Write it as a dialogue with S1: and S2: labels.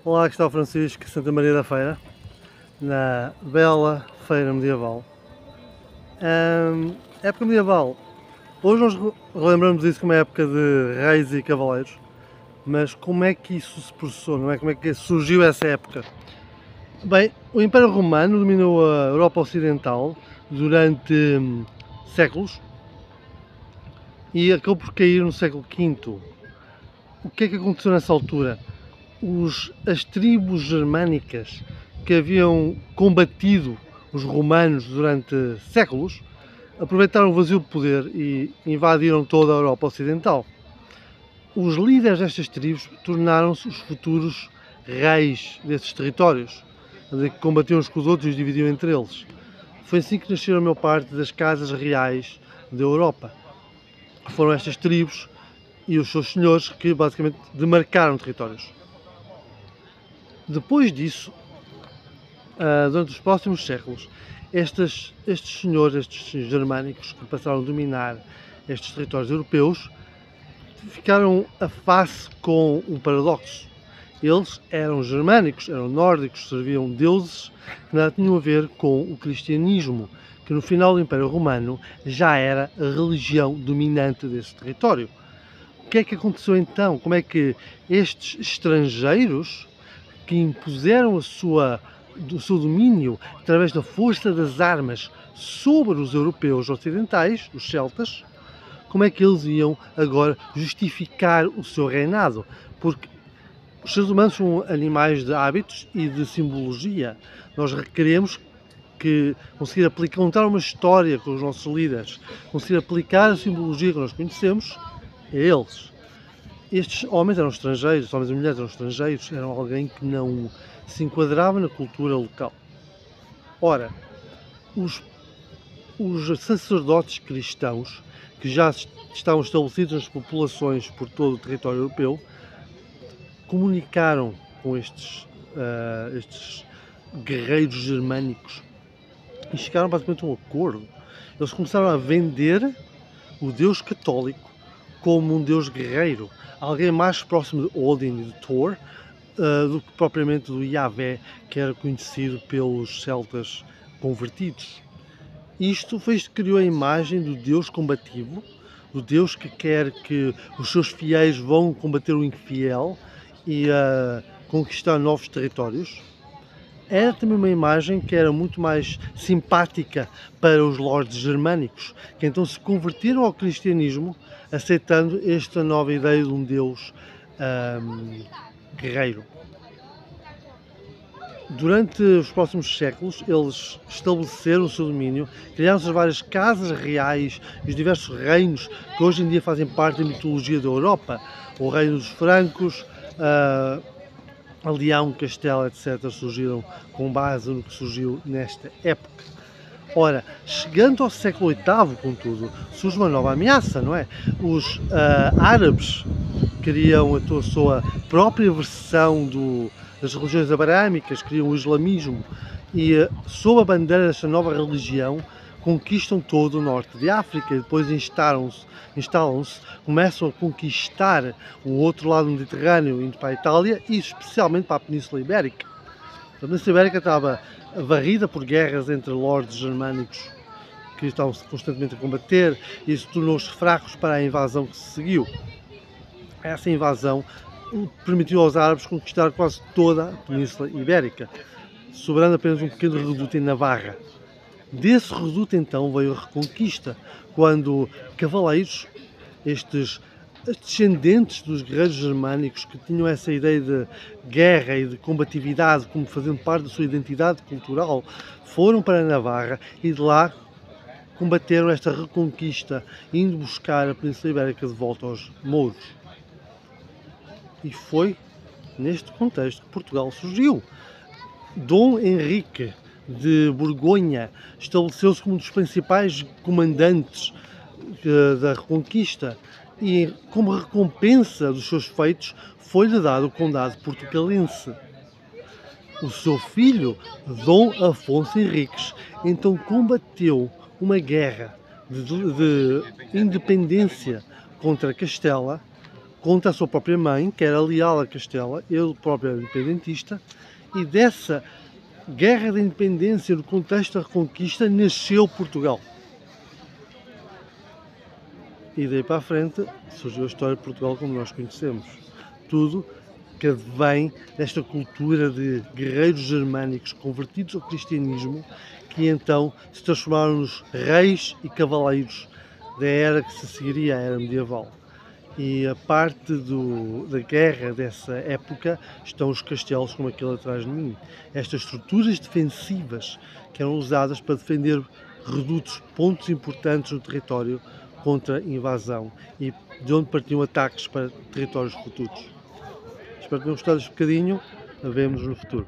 S1: Olá, aqui está o Francisco, Santa Maria da Feira, na bela feira medieval. Época medieval, hoje nós relembramos isso como a época de reis e cavaleiros, mas como é que isso se processou, não é? Como é que surgiu essa época? Bem, o Império Romano dominou a Europa Ocidental durante séculos e acabou por cair no século V. O que é que aconteceu nessa altura? As tribos germânicas que haviam combatido os romanos durante séculos aproveitaram o vazio de poder e invadiram toda a Europa Ocidental. Os líderes destas tribos tornaram-se os futuros reis desses territórios, que combatiam uns com os outros e os dividiam entre eles. Foi assim que nasceram a maior parte das casas reais da Europa. Foram estas tribos e os seus senhores que basicamente demarcaram territórios. Depois disso, durante os próximos séculos, estes senhores, estes germânicos que passaram a dominar estes territórios europeus, ficaram a face com um paradoxo. Eles eram germânicos, eram nórdicos, serviam deuses que nada tinham a ver com o cristianismo, que no final do Império Romano já era a religião dominante desse território. O que é que aconteceu então? Como é que estes estrangeiros que impuseram o seu domínio através da força das armas sobre os europeus ocidentais, os celtas, como é que eles iam agora justificar o seu reinado? Porque os seres humanos são animais de hábitos e de simbologia. Nós queremos conseguir contar uma história com os nossos líderes, conseguir aplicar a simbologia que nós conhecemos a eles. Estes homens eram estrangeiros, homens e mulheres eram estrangeiros, eram alguém que não se enquadrava na cultura local. Ora, os sacerdotes cristãos, que já estavam estabelecidos nas populações por todo o território europeu, comunicaram com estes guerreiros germânicos e chegaram basicamente a um acordo. Eles começaram a vender o Deus católico como um Deus guerreiro, alguém mais próximo de Odin e de Thor do que propriamente do Yahvé, que era conhecido pelos celtas convertidos. Isto foi isto que criou a imagem do Deus combativo, do Deus que quer que os seus fiéis vão combater o infiel e conquistar novos territórios. Era também uma imagem que era muito mais simpática para os lordes germânicos, que então se converteram ao cristianismo, aceitando esta nova ideia de um Deus guerreiro. Durante os próximos séculos, eles estabeleceram o seu domínio, criaram-se várias casas reais e os diversos reinos que hoje em dia fazem parte da mitologia da Europa. O reino dos francos, Leão, Castela, etc. surgiram com base no que surgiu nesta época. Ora, chegando ao século VIII, contudo, surge uma nova ameaça, não é? Os árabes criam a sua própria versão das religiões abrâmicas, criam o islamismo e, sob a bandeira desta nova religião, conquistam todo o norte de África e depois instalam-se, começam a conquistar o outro lado do Mediterrâneo, indo para a Itália e especialmente para a Península Ibérica. A Península Ibérica estava varrida por guerras entre lordes germânicos que estavam constantemente a combater e isso tornou-os fracos para a invasão que se seguiu. Essa invasão permitiu aos árabes conquistar quase toda a Península Ibérica, sobrando apenas um pequeno reduto em Navarra. Desse reduto então veio a Reconquista, quando cavaleiros, estes descendentes dos guerreiros germânicos que tinham essa ideia de guerra e de combatividade como fazendo parte da sua identidade cultural, foram para a Navarra e de lá combateram esta reconquista, indo buscar a Península Ibérica de volta aos mouros. E foi neste contexto que Portugal surgiu. Dom Henrique de Borgonha estabeleceu-se como um dos principais comandantes da Reconquista e, como recompensa dos seus feitos, foi-lhe dado o condado portucalense. O seu filho, Dom Afonso Henriques, então combateu uma guerra de independência contra Castela, contra a sua própria mãe, que era leal a Castela, ele próprio era independentista, e dessa guerra de independência no contexto da Reconquista nasceu Portugal. E daí para a frente surgiu a história de Portugal como nós conhecemos. Tudo que advém desta cultura de guerreiros germânicos convertidos ao cristianismo, que então se transformaram nos reis e cavaleiros da era que se seguiria à era medieval. E a parte da guerra dessa época estão os castelos como aquele atrás de mim. Estas estruturas defensivas que eram usadas para defender redutos, pontos importantes no território contra invasão e de onde partiam ataques para territórios futuros. Espero que tenham gostado deste bocadinho. Vemo-nos no futuro.